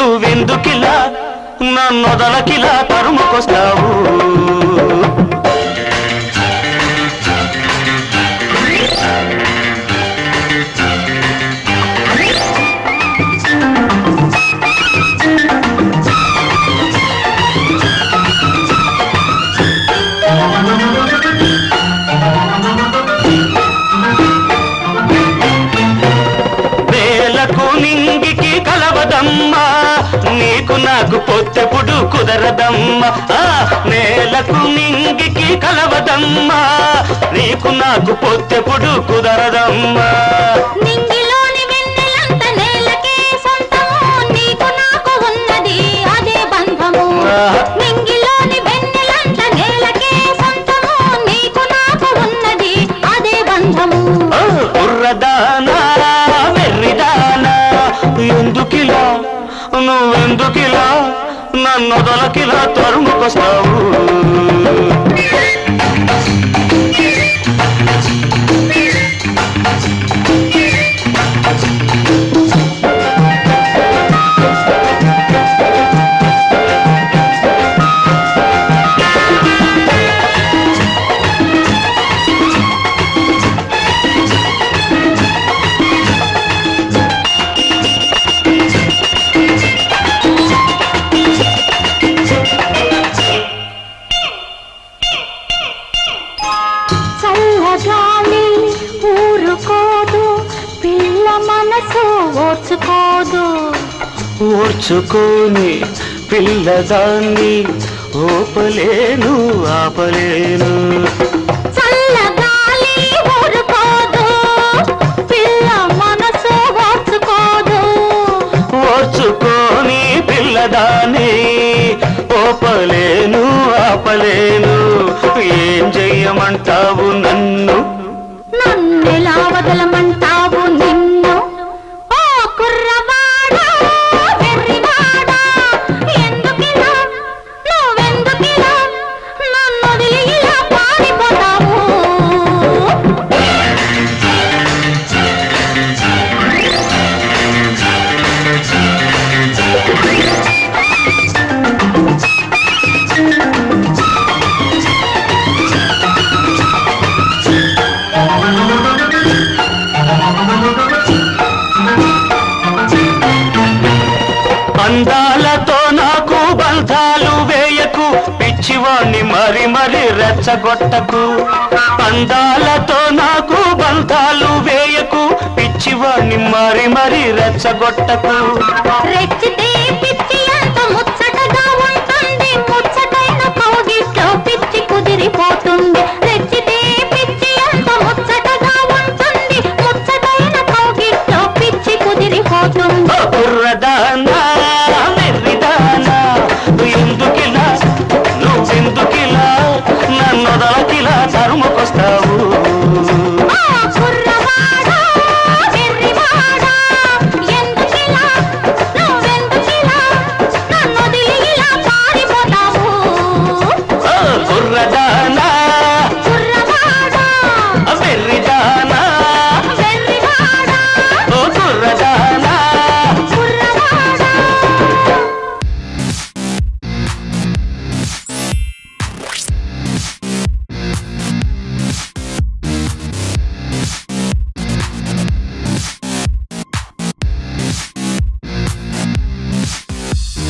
నువ్వెందుకిలా నన్నొదలకిలా తరుముకొస్తావు నింగికి కలవదమ్మా నీకు నాకు పొత్తెప్పుడు కుదరదమ్మా నేలకు నింగికి కలవదమ్మా నీకు నాకు పొత్తెప్పుడు కుదరదమ్మా నింగిలోని వెన్నెలంత నేలకే సొంతము నీకు నాకు ఉన్నది అదే బంధము నింగిలోని వెన్నెలంత నేలకే సొంతము నీకు నాకు ఉన్నది అదే బంధము ఉర్రదానా వెర్రిదానా ఎందుకిలా నువ్వెందుకిలా నన్నొదలకిలా తరుముకొస్తావు చల్లగాలి ఊరుకోదు పిల్ల మనసు ఓర్చుకోదు ఓర్చుకోని పిల్లదాన్ని ఓపలేను ఆపలేను చల్లగాలి ఊరుకోదు పిల్ల మనసు ఓర్చుకోదు ఓర్చుకోని పిల్లదాన్ని ఓపలేను ఆపలేను ఏం చెయ్యమంటావు నన్ను నన్నెలా వదలమంటావు నిన్ను ఓ కుర్రవాడా వెర్రివాడా ఎందుకిలా నువ్వెందుకిలా నన్ను వదిలి ఇలా పారిపోతావు అందాలతో నాకు బంధాలు వేయకు పిచ్చివాణ్ణి మరి మరి రెచ్చగొట్టకు అందాలతో నాకు బంధాలు వేయకు పిచ్చివాణ్ణి మరి మరి రెచ్చగొట్టకు రెచ్చితే